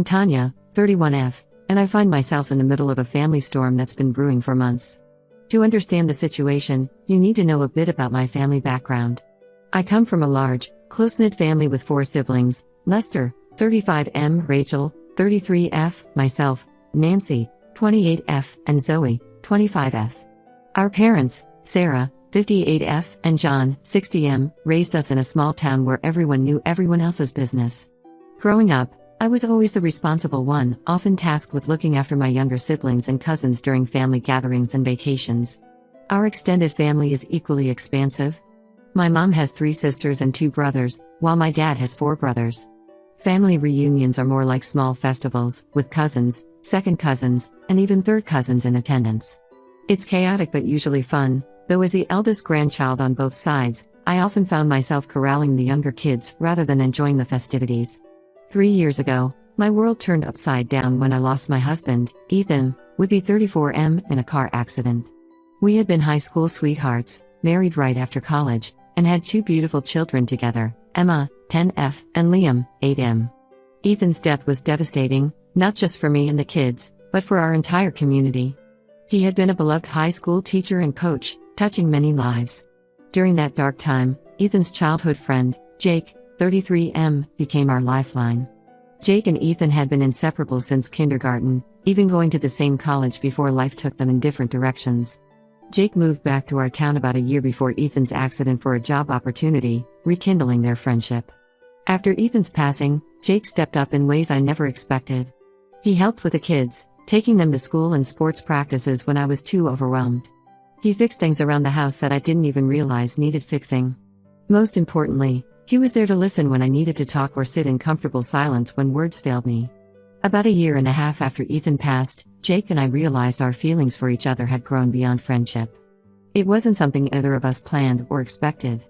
I'm Tanya, 31F, and I find myself in the middle of a family storm that's been brewing for months. To understand the situation, you need to know a bit about my family background. I come from a large, close-knit family with 4 siblings: Lester, 35M, Rachel, 33F, myself, Nancy, 28F, and Zoe, 25F. Our parents, Sarah, 58F, and John, 60M, raised us in a small town where everyone knew everyone else's business. Growing up, I was always the responsible one, often tasked with looking after my younger siblings and cousins during family gatherings and vacations. Our extended family is equally expansive. My mom has 3 sisters and 2 brothers, while my dad has 4 brothers. Family reunions are more like small festivals, with cousins, second cousins, and even third cousins in attendance. It's chaotic but usually fun, though as the eldest grandchild on both sides, I often found myself corralling the younger kids rather than enjoying the festivities. 3 years ago, my world turned upside down when I lost my husband, Ethan, would-be 34M, in a car accident. We had been high school sweethearts, married right after college, and had 2 beautiful children together, Emma, 10F, and Liam, 8M. Ethan's death was devastating, not just for me and the kids, but for our entire community. He had been a beloved high school teacher and coach, touching many lives. During that dark time, Ethan's childhood friend, Jake, 33M, became our lifeline. Jake and Ethan had been inseparable since kindergarten, even going to the same college before life took them in different directions. Jake moved back to our town about a year before Ethan's accident for a job opportunity, rekindling their friendship. After Ethan's passing, Jake stepped up in ways I never expected. He helped with the kids, taking them to school and sports practices when I was too overwhelmed. He fixed things around the house that I didn't even realize needed fixing. Most importantly, he was there to listen when I needed to talk or sit in comfortable silence when words failed me. About a year and a half after Ethan passed, Jake and I realized our feelings for each other had grown beyond friendship. It wasn't something either of us planned or expected.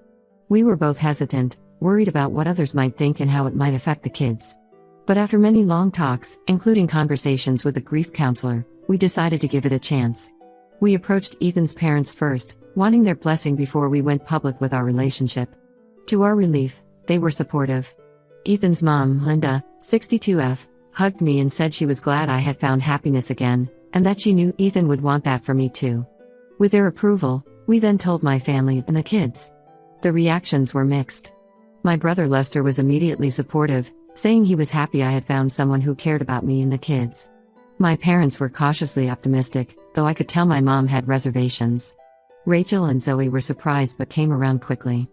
We were both hesitant, worried about what others might think and how it might affect the kids. But after many long talks, including conversations with a grief counselor, we decided to give it a chance. We approached Ethan's parents first, wanting their blessing before we went public with our relationship. To our relief, they were supportive. Ethan's mom, Linda, 62F, hugged me and said she was glad I had found happiness again, and that she knew Ethan would want that for me too. With their approval, we then told my family and the kids. The reactions were mixed. My brother Lester was immediately supportive, saying he was happy I had found someone who cared about me and the kids. My parents were cautiously optimistic, though I could tell my mom had reservations. Rachel and Zoe were surprised but came around quickly.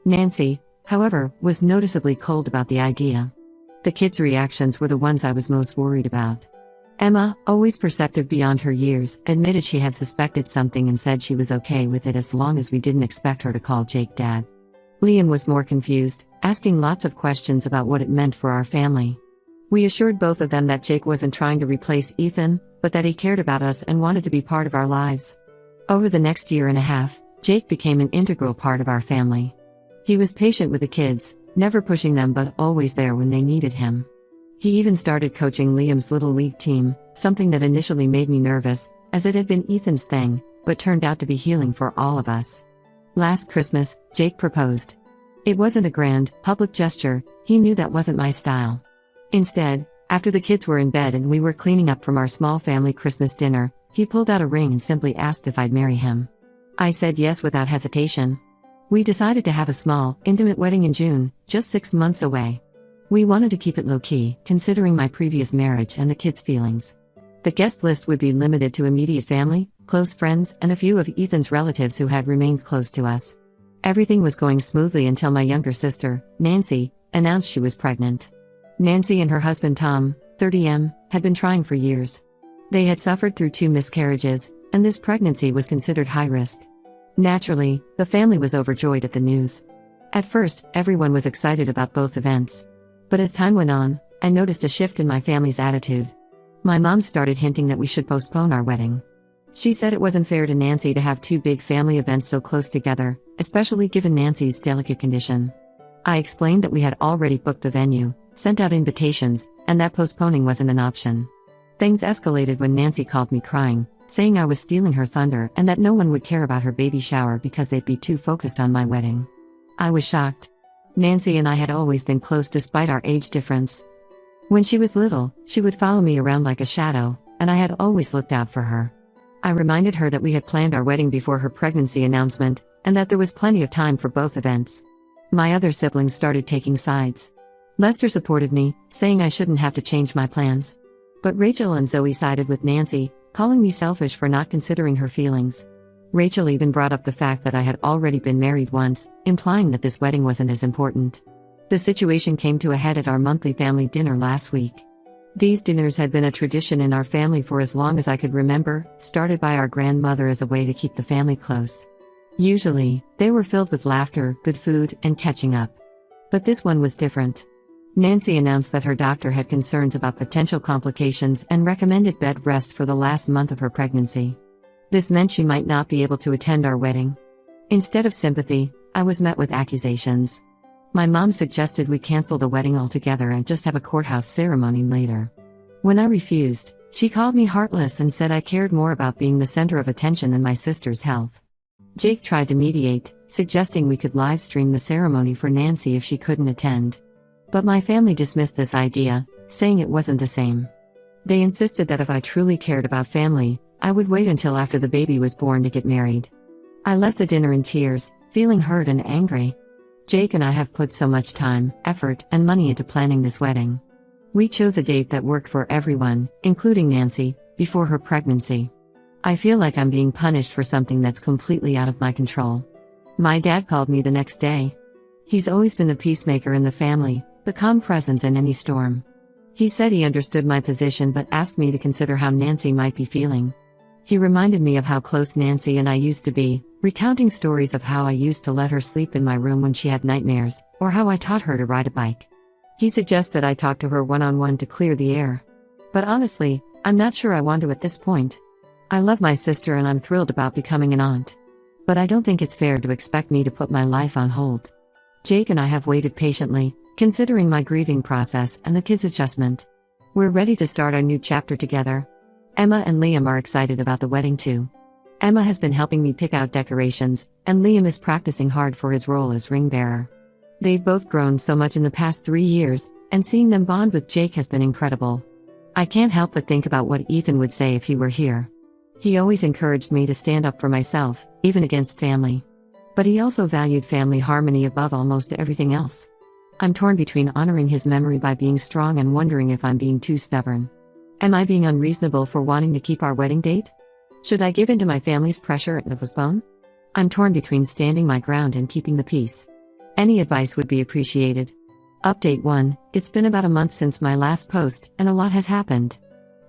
Nancy, however, was noticeably cold about the idea. The kids' reactions were the ones I was most worried about. Emma, always perceptive beyond her years, admitted she had suspected something and said she was okay with it as long as we didn't expect her to call Jake Dad. Liam was more confused, asking lots of questions about what it meant for our family. We assured both of them that Jake wasn't trying to replace Ethan, but that he cared about us and wanted to be part of our lives. Over the next year and a half, Jake became an integral part of our family. He was patient with the kids, never pushing them but always there when they needed him. He even started coaching Liam's little league team, something that initially made me nervous, as it had been Ethan's thing, but turned out to be healing for all of us. Last Christmas, Jake proposed. It wasn't a grand, public gesture, he knew that wasn't my style. Instead, after the kids were in bed and we were cleaning up from our small family Christmas dinner, he pulled out a ring and simply asked if I'd marry him. I said yes without hesitation. We decided to have a small, intimate wedding in June, just 6 months away. We wanted to keep it low-key, considering my previous marriage and the kids' feelings. The guest list would be limited to immediate family, close friends, and a few of Ethan's relatives who had remained close to us. Everything was going smoothly until my younger sister, Nancy, announced she was pregnant. Nancy and her husband Tom, 30M, had been trying for years. They had suffered through 2 miscarriages, and this pregnancy was considered high risk. Naturally, the family was overjoyed at the news. At first, everyone was excited about both events. But as time went on, I noticed a shift in my family's attitude. My mom started hinting that we should postpone our wedding. She said it wasn't fair to Nancy to have 2 big family events so close together, especially given Nancy's delicate condition. I explained that we had already booked the venue, sent out invitations, and that postponing wasn't an option. Things escalated when Nancy called me crying, saying I was stealing her thunder and that no one would care about her baby shower because they'd be too focused on my wedding. I was shocked. Nancy and I had always been close despite our age difference. When she was little, she would follow me around like a shadow, and I had always looked out for her. I reminded her that we had planned our wedding before her pregnancy announcement, and that there was plenty of time for both events. My other siblings started taking sides. Lester supported me, saying I shouldn't have to change my plans. But Rachel and Zoe sided with Nancy, calling me selfish for not considering her feelings. Rachel even brought up the fact that I had already been married once, implying that this wedding wasn't as important. The situation came to a head at our monthly family dinner last week. These dinners had been a tradition in our family for as long as I could remember, started by our grandmother as a way to keep the family close. Usually, they were filled with laughter, good food, and catching up. But this one was different. Nancy announced that her doctor had concerns about potential complications and recommended bed rest for the last month of her pregnancy. This meant she might not be able to attend our wedding. Instead of sympathy, I was met with accusations. My mom suggested we cancel the wedding altogether and just have a courthouse ceremony later. When I refused, she called me heartless and said I cared more about being the center of attention than my sister's health. Jake tried to mediate, suggesting we could live stream the ceremony for Nancy if she couldn't attend. But my family dismissed this idea, saying it wasn't the same. They insisted that if I truly cared about family, I would wait until after the baby was born to get married. I left the dinner in tears, feeling hurt and angry. Jake and I have put so much time, effort, and money into planning this wedding. We chose a date that worked for everyone, including Nancy, before her pregnancy. I feel like I'm being punished for something that's completely out of my control. My dad called me the next day. He's always been the peacemaker in the family, the calm presence in any storm. He said he understood my position but asked me to consider how Nancy might be feeling. He reminded me of how close Nancy and I used to be, recounting stories of how I used to let her sleep in my room when she had nightmares, or how I taught her to ride a bike. He suggested I talk to her one-on-one to clear the air. But honestly, I'm not sure I want to at this point. I love my sister and I'm thrilled about becoming an aunt. But I don't think it's fair to expect me to put my life on hold. Jake and I have waited patiently, considering my grieving process and the kids' adjustment. We're ready to start our new chapter together. Emma and Liam are excited about the wedding too. Emma has been helping me pick out decorations, and Liam is practicing hard for his role as ring bearer. They've both grown so much in the past 3 years, and seeing them bond with Jake has been incredible. I can't help but think about what Ethan would say if he were here. He always encouraged me to stand up for myself, even against family. But he also valued family harmony above almost everything else. I'm torn between honoring his memory by being strong and wondering if I'm being too stubborn. Am I being unreasonable for wanting to keep our wedding date? Should I give in to my family's pressure and postpone? I'm torn between standing my ground and keeping the peace. Any advice would be appreciated. Update 1: It's been about a month since my last post, and a lot has happened.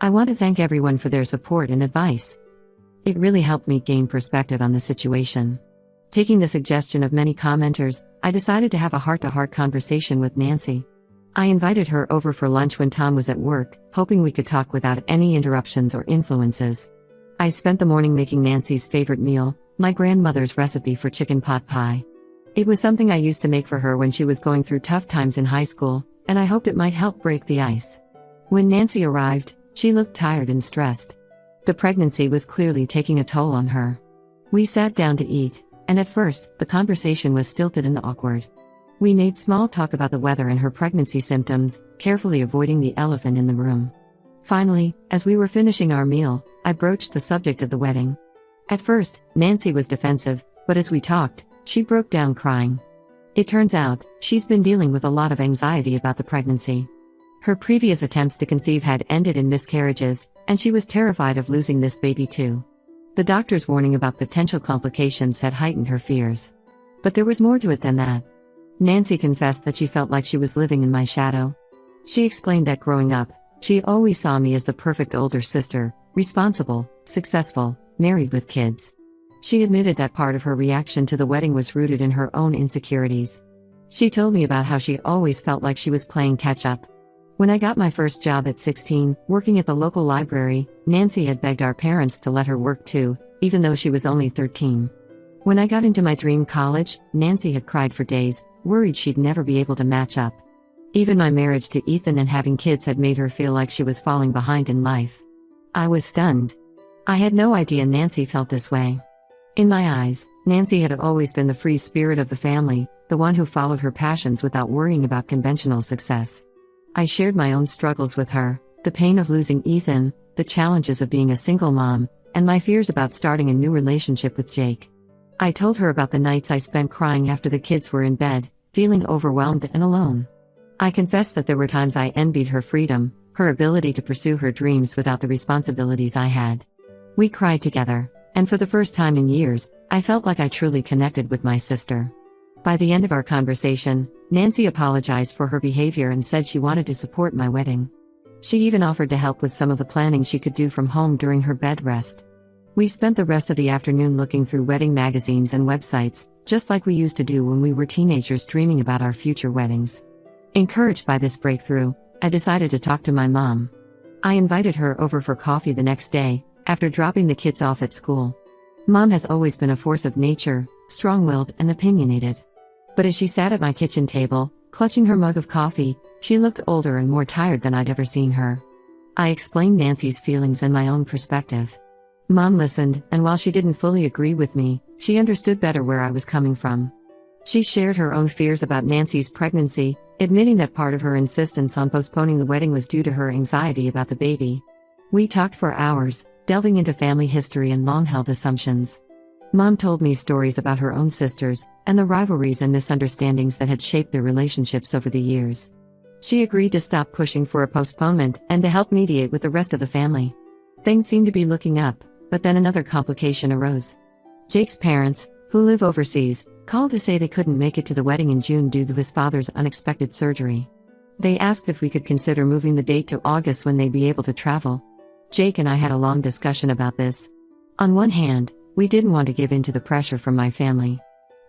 I want to thank everyone for their support and advice. It really helped me gain perspective on the situation. Taking the suggestion of many commenters, I decided to have a heart-to-heart conversation with Nancy. I invited her over for lunch when Tom was at work, hoping we could talk without any interruptions or influences. I spent the morning making Nancy's favorite meal, my grandmother's recipe for chicken pot pie. It was something I used to make for her when she was going through tough times in high school, and I hoped it might help break the ice. When Nancy arrived, she looked tired and stressed. The pregnancy was clearly taking a toll on her. We sat down to eat, and at first, the conversation was stilted and awkward. We made small talk about the weather and her pregnancy symptoms, carefully avoiding the elephant in the room. Finally, as we were finishing our meal, I broached the subject of the wedding. At first, Nancy was defensive, but as we talked, she broke down crying. It turns out, she's been dealing with a lot of anxiety about the pregnancy. Her previous attempts to conceive had ended in miscarriages, and she was terrified of losing this baby too. The doctor's warning about potential complications had heightened her fears. But there was more to it than that. Nancy confessed that she felt like she was living in my shadow. She explained that growing up, she always saw me as the perfect older sister, responsible, successful, married with kids. She admitted that part of her reaction to the wedding was rooted in her own insecurities. She told me about how she always felt like she was playing catch-up. When I got my first job at 16, working at the local library, Nancy had begged our parents to let her work too, even though she was only 13. When I got into my dream college, Nancy had cried for days, worried she'd never be able to match up. Even my marriage to Ethan and having kids had made her feel like she was falling behind in life. I was stunned. I had no idea Nancy felt this way. In my eyes, Nancy had always been the free spirit of the family, the one who followed her passions without worrying about conventional success. I shared my own struggles with her, the pain of losing Ethan, the challenges of being a single mom, and my fears about starting a new relationship with Jake. I told her about the nights I spent crying after the kids were in bed, feeling overwhelmed and alone. I confessed that there were times I envied her freedom, her ability to pursue her dreams without the responsibilities I had. We cried together, and for the first time in years, I felt like I truly connected with my sister. By the end of our conversation, Nancy apologized for her behavior and said she wanted to support my wedding. She even offered to help with some of the planning she could do from home during her bed rest. We spent the rest of the afternoon looking through wedding magazines and websites, just like we used to do when we were teenagers dreaming about our future weddings. Encouraged by this breakthrough, I decided to talk to my mom. I invited her over for coffee the next day, after dropping the kids off at school. Mom has always been a force of nature, strong-willed and opinionated. But as she sat at my kitchen table, clutching her mug of coffee, she looked older and more tired than I'd ever seen her. I explained Nancy's feelings and my own perspective. Mom listened, and while she didn't fully agree with me, she understood better where I was coming from. She shared her own fears about Nancy's pregnancy, admitting that part of her insistence on postponing the wedding was due to her anxiety about the baby. We talked for hours, delving into family history and long-held assumptions. Mom told me stories about her own sisters, and the rivalries and misunderstandings that had shaped their relationships over the years. She agreed to stop pushing for a postponement and to help mediate with the rest of the family. Things seemed to be looking up, but then another complication arose. Jake's parents, who live overseas, called to say they couldn't make it to the wedding in June due to his father's unexpected surgery. They asked if we could consider moving the date to August when they'd be able to travel. Jake and I had a long discussion about this. On one hand, we didn't want to give in to the pressure from my family.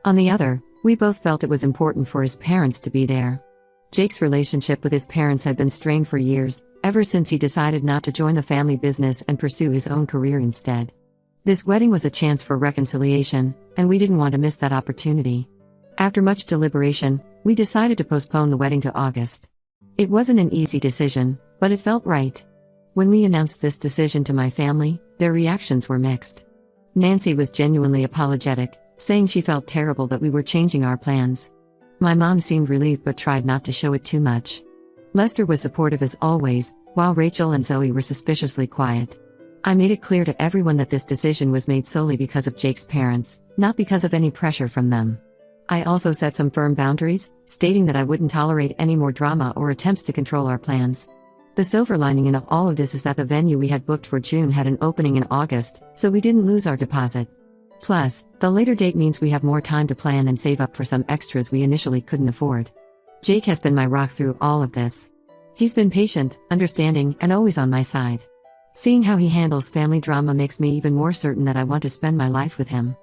On the other, we both felt it was important for his parents to be there. Jake's relationship with his parents had been strained for years, ever since he decided not to join the family business and pursue his own career instead. This wedding was a chance for reconciliation, and we didn't want to miss that opportunity. After much deliberation, we decided to postpone the wedding to August. It wasn't an easy decision, but it felt right. When we announced this decision to my family, their reactions were mixed. Nancy was genuinely apologetic, saying she felt terrible that we were changing our plans. My mom seemed relieved but tried not to show it too much. Lester was supportive as always, while Rachel and Zoe were suspiciously quiet. I made it clear to everyone that this decision was made solely because of Jake's parents, not because of any pressure from them. I also set some firm boundaries, stating that I wouldn't tolerate any more drama or attempts to control our plans. The silver lining in all of this is that the venue we had booked for June had an opening in August, so we didn't lose our deposit. Plus, the later date means we have more time to plan and save up for some extras we initially couldn't afford. Jake has been my rock through all of this. He's been patient, understanding, and always on my side. Seeing how he handles family drama makes me even more certain that I want to spend my life with him.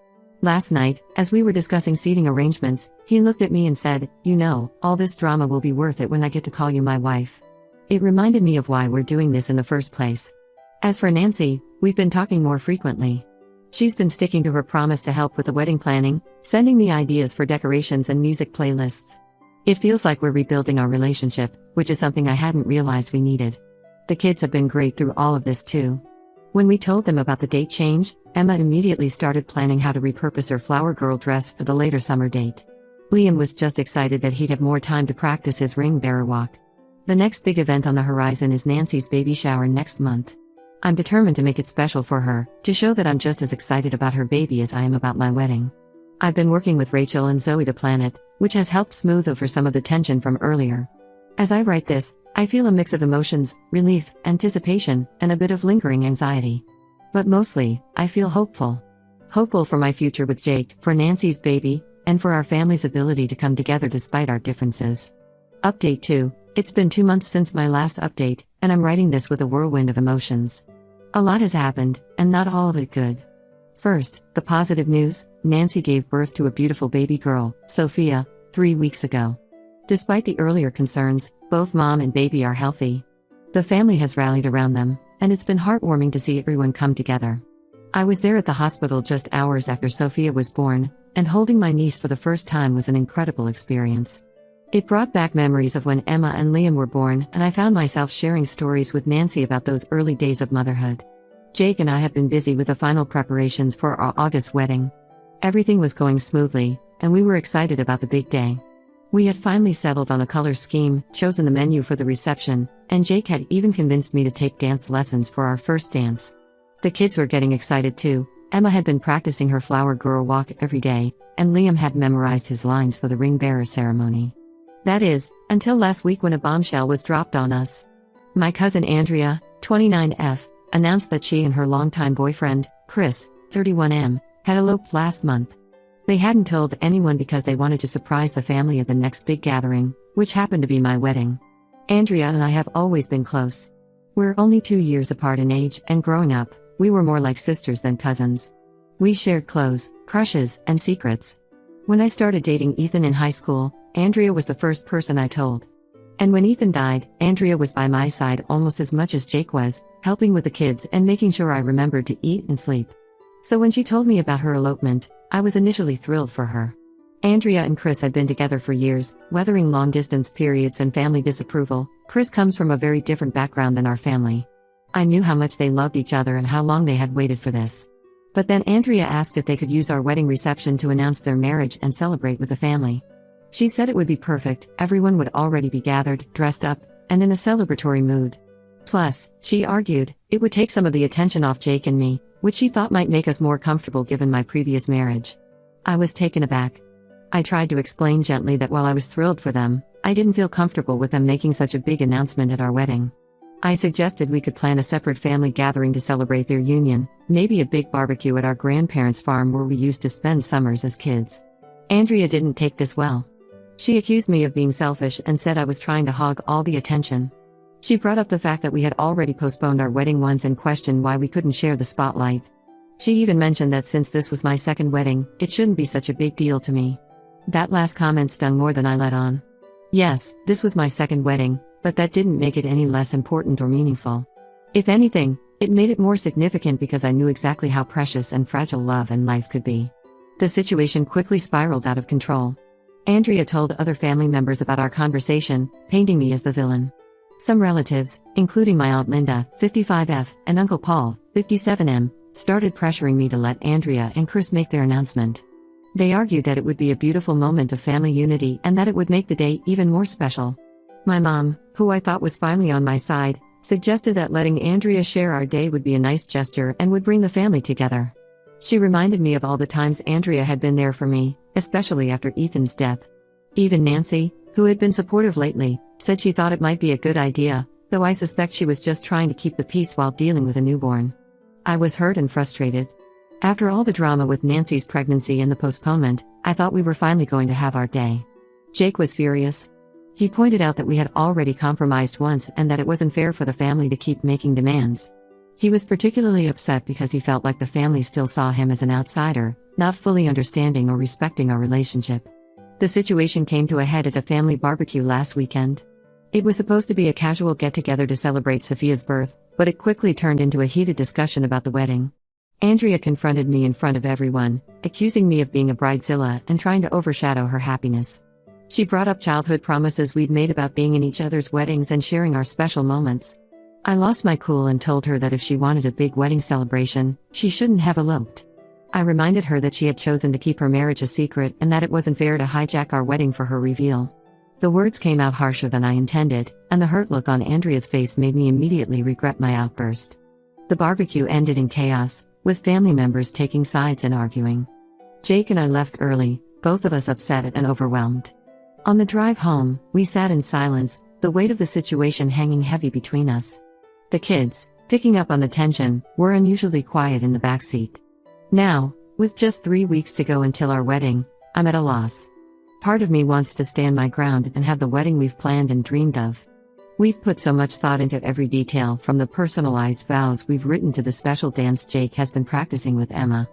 Last night, as we were discussing seating arrangements, he looked at me and said, "You know, all this drama will be worth it when I get to call you my wife." It reminded me of why we're doing this in the first place. As for Nancy, we've been talking more frequently. She's been sticking to her promise to help with the wedding planning, sending me ideas for decorations and music playlists. It feels like we're rebuilding our relationship, which is something I hadn't realized we needed. The kids have been great through all of this too. When we told them about the date change, Emma immediately started planning how to repurpose her flower girl dress for the later summer date. Liam was just excited that he'd have more time to practice his ring bearer walk. The next big event on the horizon is Nancy's baby shower next month. I'm determined to make it special for her, to show that I'm just as excited about her baby as I am about my wedding. I've been working with Rachel and Zoe to plan it, which has helped smooth over some of the tension from earlier. As I write this, I feel a mix of emotions, relief, anticipation, and a bit of lingering anxiety. But mostly, I feel hopeful. Hopeful for my future with Jake, for Nancy's baby, and for our family's ability to come together despite our differences. Update 2. It's been 2 months since my last update, and I'm writing this with a whirlwind of emotions. A lot has happened, and not all of it good. First, the positive news: Nancy gave birth to a beautiful baby girl, Sophia, 3 weeks ago. Despite the earlier concerns, both mom and baby are healthy. The family has rallied around them, and it's been heartwarming to see everyone come together. I was there at the hospital just hours after Sophia was born, and holding my niece for the first time was an incredible experience. It brought back memories of when Emma and Liam were born, and I found myself sharing stories with Nancy about those early days of motherhood. Jake and I have been busy with the final preparations for our August wedding. Everything was going smoothly, and we were excited about the big day. We had finally settled on a color scheme, chosen the menu for the reception, and Jake had even convinced me to take dance lessons for our first dance. The kids were getting excited too. Emma had been practicing her flower girl walk every day, and Liam had memorized his lines for the ring bearer ceremony. That is, until last week when a bombshell was dropped on us. My cousin Andrea, 29F, announced that she and her longtime boyfriend, Chris, 31M, had eloped last month. They hadn't told anyone because they wanted to surprise the family at the next big gathering, which happened to be my wedding. Andrea and I have always been close. We're only 2 years apart in age, and growing up, we were more like sisters than cousins. We shared clothes, crushes, and secrets. When I started dating Ethan in high school, Andrea was the first person I told. And when Ethan died, Andrea was by my side almost as much as Jake was, helping with the kids and making sure I remembered to eat and sleep. So when she told me about her elopement, I was initially thrilled for her. Andrea and Chris had been together for years, weathering long-distance periods and family disapproval. Chris comes from a very different background than our family. I knew how much they loved each other and how long they had waited for this. But then Andrea asked if they could use our wedding reception to announce their marriage and celebrate with the family. She said it would be perfect, everyone would already be gathered, dressed up, and in a celebratory mood. Plus, she argued, it would take some of the attention off Jake and me, which she thought might make us more comfortable given my previous marriage. I was taken aback. I tried to explain gently that while I was thrilled for them, I didn't feel comfortable with them making such a big announcement at our wedding. I suggested we could plan a separate family gathering to celebrate their union, maybe a big barbecue at our grandparents' farm where we used to spend summers as kids. Andrea didn't take this well. She accused me of being selfish and said I was trying to hog all the attention. She brought up the fact that we had already postponed our wedding once and questioned why we couldn't share the spotlight. She even mentioned that since this was my second wedding, it shouldn't be such a big deal to me. That last comment stung more than I let on. Yes, this was my second wedding, but that didn't make it any less important or meaningful. If anything, it made it more significant because I knew exactly how precious and fragile love and life could be. The situation quickly spiraled out of control. Andrea told other family members about our conversation, painting me as the villain. Some relatives, including my Aunt Linda, 55F, and Uncle Paul, 57M, started pressuring me to let Andrea and Chris make their announcement. They argued that it would be a beautiful moment of family unity and that it would make the day even more special. My mom, who I thought was finally on my side, suggested that letting Andrea share our day would be a nice gesture and would bring the family together. She reminded me of all the times Andrea had been there for me, especially after Ethan's death. Even Nancy, who had been supportive lately, said she thought it might be a good idea, though I suspect she was just trying to keep the peace while dealing with a newborn. I was hurt and frustrated. After all the drama with Nancy's pregnancy and the postponement, I thought we were finally going to have our day. Jake was furious. He pointed out that we had already compromised once and that it wasn't fair for the family to keep making demands. He was particularly upset because he felt like the family still saw him as an outsider, not fully understanding or respecting our relationship. The situation came to a head at a family barbecue last weekend. It was supposed to be a casual get-together to celebrate Sophia's birth, but it quickly turned into a heated discussion about the wedding. Andrea confronted me in front of everyone, accusing me of being a bridezilla and trying to overshadow her happiness. She brought up childhood promises we'd made about being in each other's weddings and sharing our special moments. I lost my cool and told her that if she wanted a big wedding celebration, she shouldn't have eloped. I reminded her that she had chosen to keep her marriage a secret and that it wasn't fair to hijack our wedding for her reveal. The words came out harsher than I intended, and the hurt look on Andrea's face made me immediately regret my outburst. The barbecue ended in chaos, with family members taking sides and arguing. Jake and I left early, both of us upset and overwhelmed. On the drive home, we sat in silence, the weight of the situation hanging heavy between us. The kids, picking up on the tension, were unusually quiet in the backseat. Now, with just 3 weeks to go until our wedding, I'm at a loss. Part of me wants to stand my ground and have the wedding we've planned and dreamed of. We've put so much thought into every detail, from the personalized vows we've written to the special dance Jake has been practicing with Emma.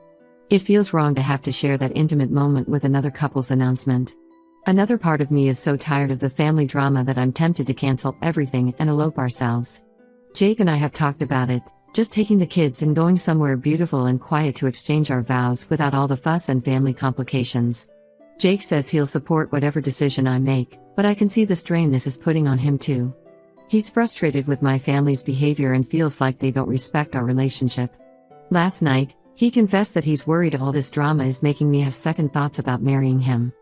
It feels wrong to have to share that intimate moment with another couple's announcement. Another part of me is so tired of the family drama that I'm tempted to cancel everything and elope ourselves. Jake and I have talked about it, just taking the kids and going somewhere beautiful and quiet to exchange our vows without all the fuss and family complications. Jake says he'll support whatever decision I make, but I can see the strain this is putting on him too. He's frustrated with my family's behavior and feels like they don't respect our relationship. Last night, he confessed that he's worried all this drama is making me have second thoughts about marrying him.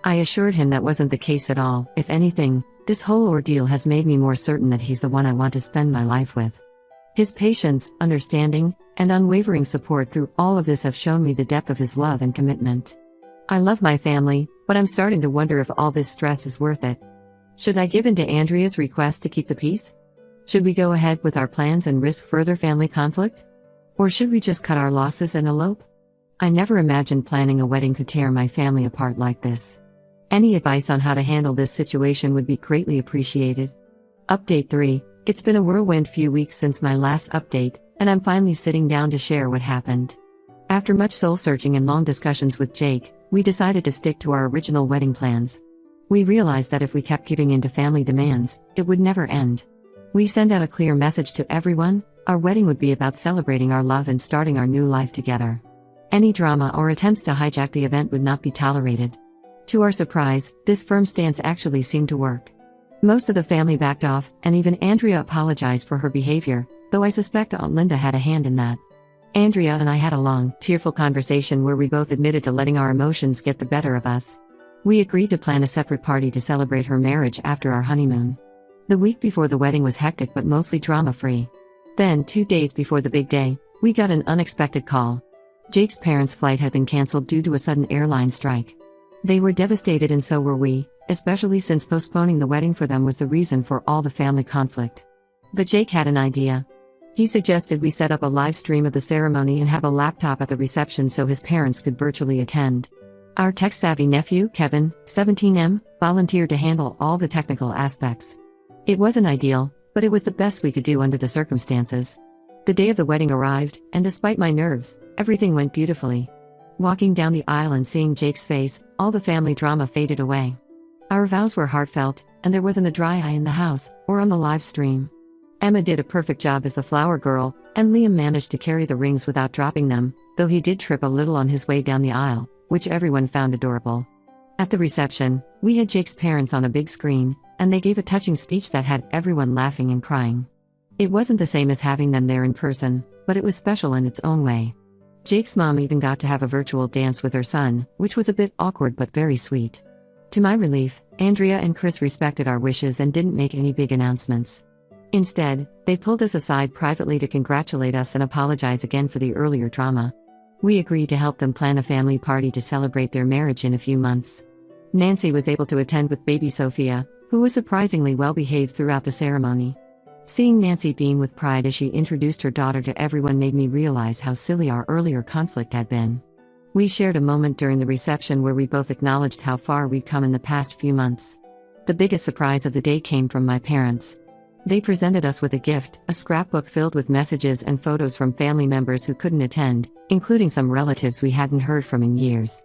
I assured him that wasn't the case at all. If anything, this whole ordeal has made me more certain that he's the one I want to spend my life with. His patience, understanding, and unwavering support through all of this have shown me the depth of his love and commitment. I love my family, but I'm starting to wonder if all this stress is worth it. Should I give in to Andrea's request to keep the peace? Should we go ahead with our plans and risk further family conflict? Or should we just cut our losses and elope? I never imagined planning a wedding could tear my family apart like this. Any advice on how to handle this situation would be greatly appreciated. Update 3. It's been a whirlwind few weeks since my last update, and I'm finally sitting down to share what happened. After much soul-searching and long discussions with Jake, we decided to stick to our original wedding plans. We realized that if we kept giving in to family demands, it would never end. We sent out a clear message to everyone: our wedding would be about celebrating our love and starting our new life together. Any drama or attempts to hijack the event would not be tolerated. To our surprise, this firm stance actually seemed to work. Most of the family backed off, and even Andrea apologized for her behavior, though I suspect Aunt Linda had a hand in that. Andrea and I had a long, tearful conversation where we both admitted to letting our emotions get the better of us. We agreed to plan a separate party to celebrate her marriage after our honeymoon. The week before the wedding was hectic but mostly drama-free. Then, 2 days before the big day, we got an unexpected call. Jake's parents' flight had been canceled due to a sudden airline strike. They were devastated, and so were we, especially since postponing the wedding for them was the reason for all the family conflict. But Jake had an idea. He suggested we set up a live stream of the ceremony and have a laptop at the reception so his parents could virtually attend. Our tech-savvy nephew, Kevin, 17M, volunteered to handle all the technical aspects. It wasn't ideal, but it was the best we could do under the circumstances. The day of the wedding arrived, and despite my nerves, everything went beautifully. Walking down the aisle and seeing Jake's face, all the family drama faded away. Our vows were heartfelt, and there wasn't a dry eye in the house, or on the live stream. Emma did a perfect job as the flower girl, and Liam managed to carry the rings without dropping them, though he did trip a little on his way down the aisle, which everyone found adorable. At the reception, we had Jake's parents on a big screen, and they gave a touching speech that had everyone laughing and crying. It wasn't the same as having them there in person, but it was special in its own way. Jake's mom even got to have a virtual dance with her son, which was a bit awkward but very sweet. To my relief, Andrea and Chris respected our wishes and didn't make any big announcements. Instead, they pulled us aside privately to congratulate us and apologize again for the earlier drama. We agreed to help them plan a family party to celebrate their marriage in a few months. Nancy was able to attend with baby Sophia, who was surprisingly well behaved throughout the ceremony. Seeing Nancy beam with pride as she introduced her daughter to everyone made me realize how silly our earlier conflict had been. We shared a moment during the reception where we both acknowledged how far we'd come in the past few months. The biggest surprise of the day came from my parents. They presented us with a gift, a scrapbook filled with messages and photos from family members who couldn't attend, including some relatives we hadn't heard from in years.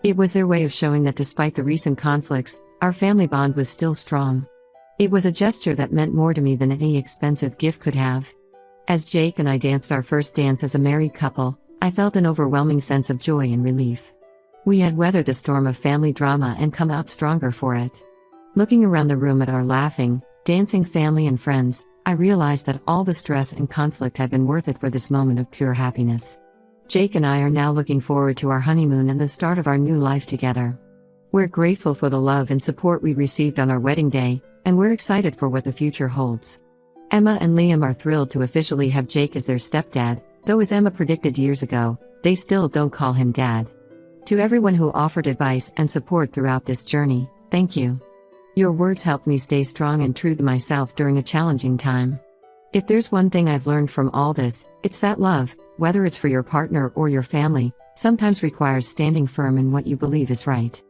It was their way of showing that despite the recent conflicts, our family bond was still strong. It was a gesture that meant more to me than any expensive gift could have. As Jake and I danced our first dance as a married couple, I felt an overwhelming sense of joy and relief. We had weathered the storm of family drama and come out stronger for it. Looking around the room at our laughing, dancing family and friends, I realized that all the stress and conflict had been worth it for this moment of pure happiness. Jake and I are now looking forward to our honeymoon and the start of our new life together. We're grateful for the love and support we received on our wedding day, and we're excited for what the future holds. Emma and Liam are thrilled to officially have Jake as their stepdad, though as Emma predicted years ago, they still don't call him dad. To everyone who offered advice and support throughout this journey, thank you. Your words helped me stay strong and true to myself during a challenging time. If there's one thing I've learned from all this, it's that love, whether it's for your partner or your family, sometimes requires standing firm in what you believe is right.